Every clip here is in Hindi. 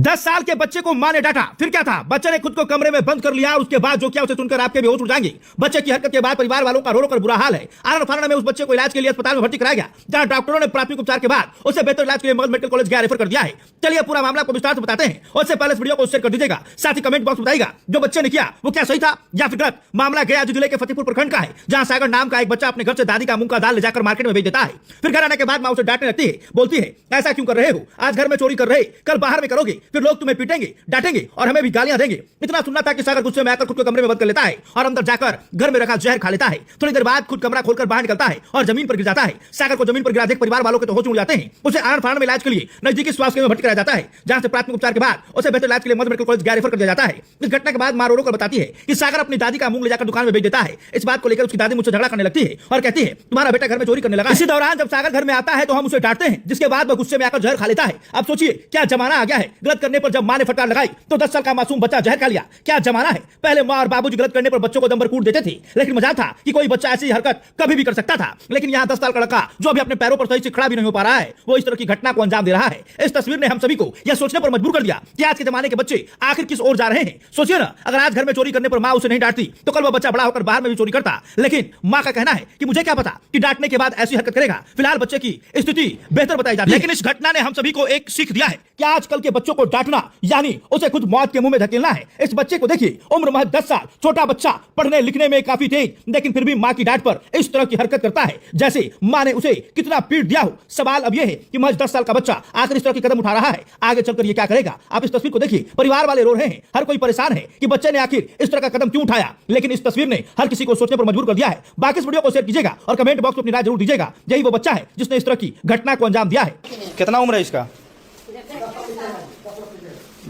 10 साल के बच्चे को मां ने डांटा, फिर क्या था? बच्चे ने खुद को कमरे में बंद कर लिया और उसके बाद जो क्या उसे सुनकर आपके भी होश उड़ जाएंगे। बच्चे की हरकत के बाद परिवार वालों का रो रो कर बुरा हाल है। आनंद फानंद में उस बच्चे को इलाज के लिए अस्पताल में भर्ती कराया गया, जहां डॉक्टरों ने प्राथमिक उपचार के बाद उसे बेहतर इलाज के लिए मगध मेडिकल कॉलेज गया रेफर कर दिया है। चलिए पूरा मामला को विस्तार से बताते हैं। उससे पहले इस वीडियो को शेयर कर दीजिएगा, साथ ही कमेंट बॉक्स बताइएगा जो बच्चे ने किया वो क्या सही था या फिर गलत। मामला गया जिले के फतेहपुर प्रखंड का है, जहां सागर नाम का एक बच्चा अपने घर से दादी का मूंग का दाल ले जाकर मार्केट में बेच देता है। फिर घर आने के बाद मां उसे डांटने लगती है, बोलती है ऐसा क्यों कर रहे हो, आज घर में चोरी कर रहे, कल बाहर में करोगे, फिर लोग तुम्हें पीटेंगे, डांटेंगे और हमें भी गालियां देंगे। इतना सुनना था कि सागर गुस्से में आकर खुद को कमरे में बंद कर लेता है और अंदर जाकर घर में रखा जहर खा लेता है। थोड़ी देर बाद खुद कमरा खोलकर बाहर निकलता है और जमीन पर गिर जाता है। सागर को जमीन पर गिरा देख परिवार वालों के तो होश उड़ जाते हैं। उसे आनंद फानंद में इलाज के लिए नजदीकी स्वास्थ्य केंद्र में भर्ती कराया जाता है, जहां से प्राथमिक उपचार के बाद उसे बेहतर इलाज के लिए मगध मेडिकल कॉलेज गया रेफर कर दिया जाता है। इस घटना के बाद मां रो रो कर बताती है कि सागर अपनी दादी का मूंग ले जाकर दुकान में बेच देता है। इस बात को लेकर उसकी दादी मुझसे झगड़ा करने लगती है और कहती है तुम्हारा बेटा घर में चोरी करने लगा। इसी दौरान जब सागर घर में आता है तो हम उसे डांटते हैं, जिसके बाद वह गुस्से में आकर जहर खा लेता है। अब सोचिए क्या जमाना आ गया है। गलत करने पर जब मां ने फटकार लगाई तो 10 साल का मासूम बच्चा जहर खा लिया। क्या जमाना है। पहले मां और बाबूजी गलत करने पर बच्चों को दम पर कूट देते थे, लेकिन मजाक था कि कोई बच्चा ऐसी हरकत कभी भी कर सकता था। लेकिन यहाँ 10 साल का लड़का जो अभी अपने पैरों पर सही से खड़ा भी नहीं हो पा रहा है, वो इस तरह की घटना को अंजाम दे रहा है। इस तस्वीर ने हम सभी को यह सोचने पर मजबूर कर दिया कि आज के जमाने के बच्चे आखिर किस ओर जा रहे हैं। सोचिए ना, अगर आज घर में चोरी करने पर मां उसे नहीं डांटती तो कल वह बच्चा बड़ा होकर बाहर में भी चोरी करता। लेकिन मां का कहना है कि मुझे क्या पता कि डांटने के बाद ऐसी हरकत करेगा। फिलहाल बच्चे की स्थिति बेहतर बताई जाती है, लेकिन इस घटना ने हम सभी को एक सीख दिया है कि आजकल के बच्चों को डांटना यानी उसे खुद मौत के मुंह में धकेलना है। इस बच्चे को देखिए, उम्र महज 10 साल, छोटा बच्चा, पढ़ने लिखने में काफी तेज, लेकिन फिर भी मां की डांट पर इस तरह की हरकत करता है जैसे मां ने उसे कितना पीट दिया हो। सवाल अब यह है कि महज 10 साल का बच्चा आखिर इस तरह की कदम उठा रहा है, आगे चलकर ये क्या करेगा। आप इस तस्वीर को देखिए, परिवार वाले रो रहे हैं, हर कोई परेशान है कि बच्चे ने आखिर इस तरह का कदम क्यों उठाया। लेकिन इस तस्वीर ने हर किसी को सोचने पर मजबूर कर दिया है। बाकी इस वीडियो को शेयर कीजिएगा और कमेंट बॉक्स में अपनी राय जरूर दीजिएगा। यही वो बच्चा है जिसने इस तरह की घटना को अंजाम दिया है। कितना उम्र है इसका?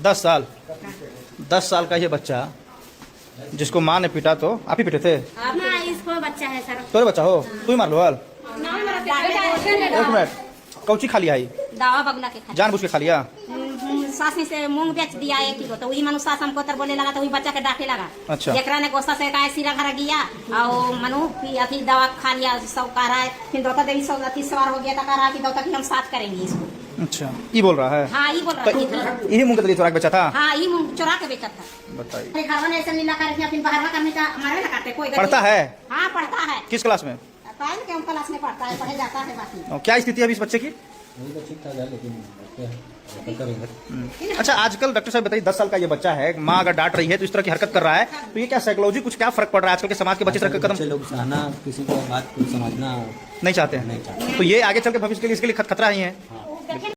10 साल। 10 साल का ये बच्चा जिसको माँ ने पीटा, तो आप ही पीटे थे? इसको बच्चा है सर। तो बच्चा हो, तू ही मार लो। हाल एक मिनट, कौची खा लिया? दावा बगला के जानबूझ के खा लिया? सास ने से मूंग बेच दिया 1 किलो, तो वही मनु सास हमको तर बोले लगा, तो वही बच्चा के डांटे लगा। अच्छा। एकरा ने गोस्ता से का सिरा घर गया और मनु की अथी दवा खा लिया, सब कह रहा है। फिर दौता देवी सब अथी सवार हो गया, तो कह रहा कि दौता की हम साथ करेंगे इसको। अच्छा, ये बोल रहा है? हाँ, ये बोल रहा है। यही मूंग के चोरा के बेचा था? हाँ, ये मूंग चोरा के बेचा था। बताइए। घर में ऐसे लीला कर फिर बाहर करने का हमारे ना करते कोई। पढ़ता है? हाँ, पढ़ता है। किस क्लास में? क्लास में पढ़ता है, पढ़े जाता है। बाकी क्या स्थिति है अभी इस बच्चे की? अच्छा, आजकल डॉक्टर साहब बताइए, 10 साल का ये बच्चा है, माँ अगर डांट रही है तो इस तरह की हरकत कर रहा है, तो ये क्या साइकोलॉजी, कुछ क्या फर्क पड़ रहा है आजकल के समाज के बच्चे? तरह कदम लोग सहना, किसी को बात को समझना नहीं चाहते हैं, तो ये आगे चल के भविष्य के लिए इसके लिए खतरा ही है।